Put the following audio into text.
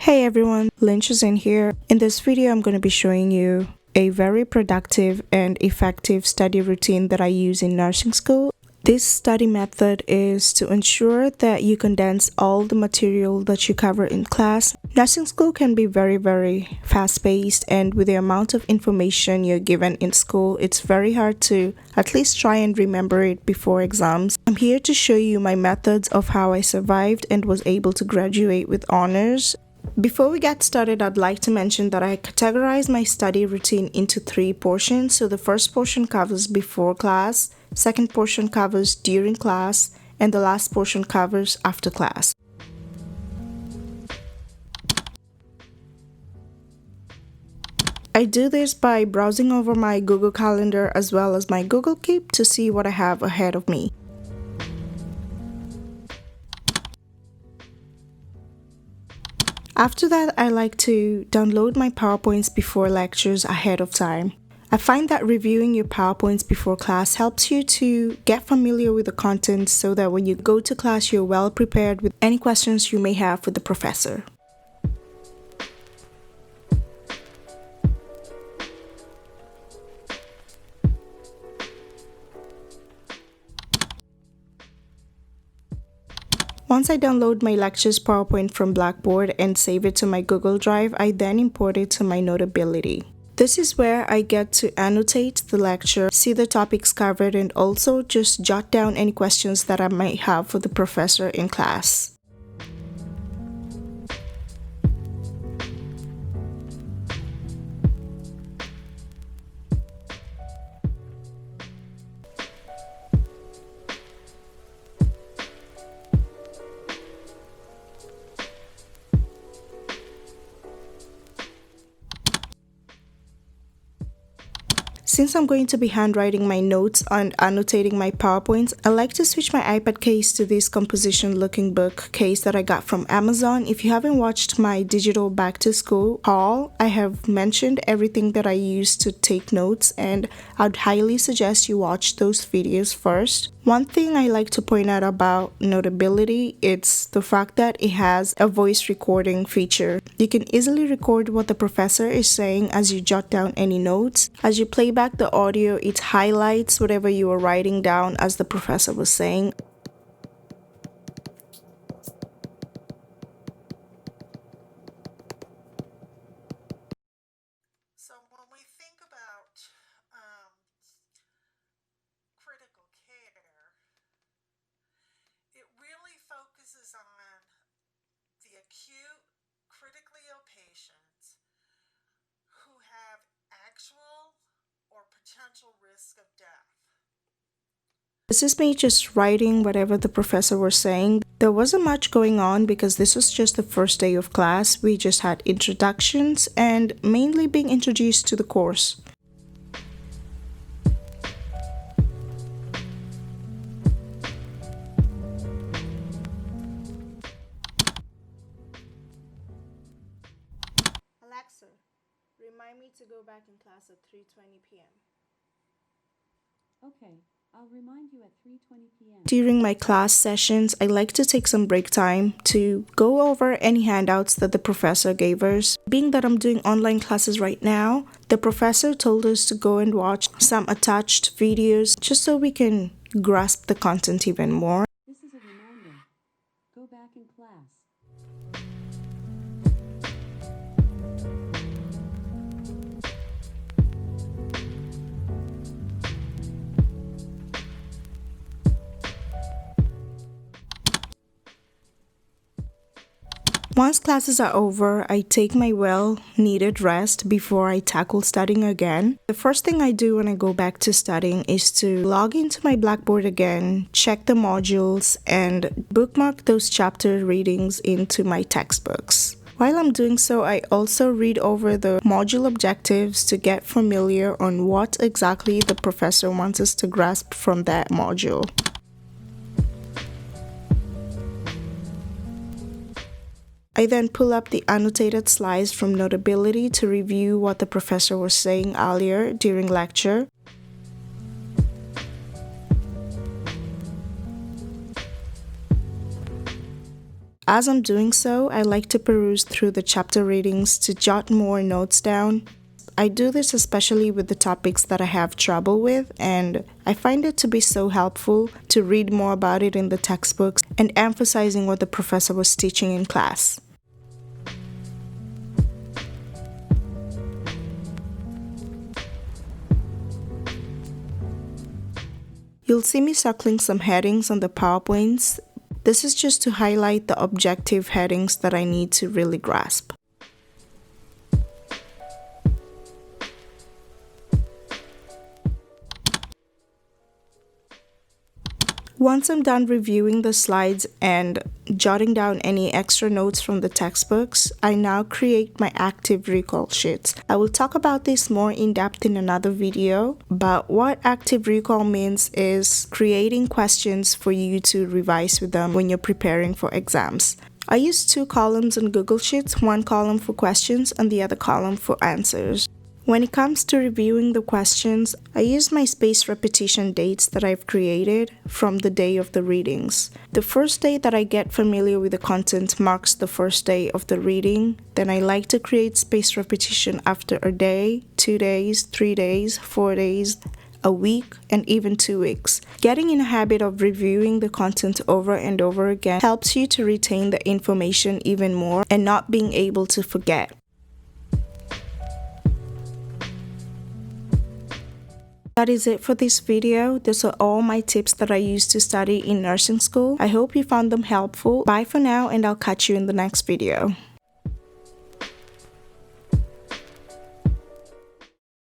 Hey everyone, Lynch is in here. In this video, I'm going to be showing you a very productive and effective study routine that I use in nursing school. This study method is to ensure that you condense all the material that you cover in class. Nursing school can be very fast-paced, and with the amount of information you're given in school, it's very hard to at least try and remember it before exams. I'm here to show you my methods of how I survived and was able to graduate with honors. Before we get started, I'd like to mention that I categorize my study routine into 3 portions. So the first portion covers before class, second portion covers during class, and the last portion covers after class. I do this by browsing over my Google Calendar as well as my Google Keep to see what I have ahead of me. After that, I like to download my PowerPoints before lectures ahead of time. I find that reviewing your PowerPoints before class helps you to get familiar with the content so that when you go to class, you're well prepared with any questions you may have with the professor. Once I download my lectures PowerPoint from Blackboard and save it to my Google Drive, I then import it to my Notability. This is where I get to annotate the lecture, see the topics covered, and also just jot down any questions that I might have for the professor in class. Since I'm going to be handwriting my notes and annotating my PowerPoints, I like to switch my iPad case to this composition looking book case that I got from Amazon. If you haven't watched my digital back to school haul, I have mentioned everything that I use to take notes, and I'd highly suggest you watch those videos first. One thing I like to point out about Notability, it's the fact that it has a voice recording feature. You can easily record what the professor is saying as you jot down any notes. As you play back the audio, it highlights whatever you were writing down as the professor was saying. So when we think about critical care, it really focuses on the acute, critically ill patients who have actual or potential risk of death. This is me just writing whatever the professor was saying. There wasn't much going on because this was just the first day of class. We just had introductions and mainly being introduced to the course. Alexa, remind me to go back in class at 3:20 p.m. Okay, I'll remind you at 3:20 p.m. During my class sessions, I like to take some break time to go over any handouts that the professor gave us. Being that I'm doing online classes right now, the professor told us to go and watch some attached videos just so we can grasp the content even more. This is a reminder. Go back in class. Once classes are over, I take my well-needed rest before I tackle studying again. The first thing I do when I go back to studying is to log into my Blackboard again, check the modules, and bookmark those chapter readings into my textbooks. While I'm doing so, I also read over the module objectives to get familiar on what exactly the professor wants us to grasp from that module. I then pull up the annotated slides from Notability to review what the professor was saying earlier during lecture. As I'm doing so, I like to peruse through the chapter readings to jot more notes down. I do this especially with the topics that I have trouble with, and I find it to be so helpful to read more about it in the textbooks and emphasizing what the professor was teaching in class. You'll see me circling some headings on the PowerPoints. This is just to highlight the objective headings that I need to really grasp. Once I'm done reviewing the slides and jotting down any extra notes from the textbooks, I now create my active recall sheets. I will talk about this more in depth in another video, but what active recall means is creating questions for you to revise with them when you're preparing for exams. I use 2 columns on Google Sheets, one column for questions and the other column for answers. When it comes to reviewing the questions, I use my spaced repetition dates that I've created from the day of the readings. The first day that I get familiar with the content marks the first day of the reading. Then I like to create spaced repetition after a day, 2 days, 3 days, 4 days, a week, and even 2 weeks. Getting in a habit of reviewing the content over and over again helps you to retain the information even more and not being able to forget. That is it for this video. These are all my tips that I use to study in nursing school. I hope you found them helpful. Bye for now, and I'll catch you in the next video.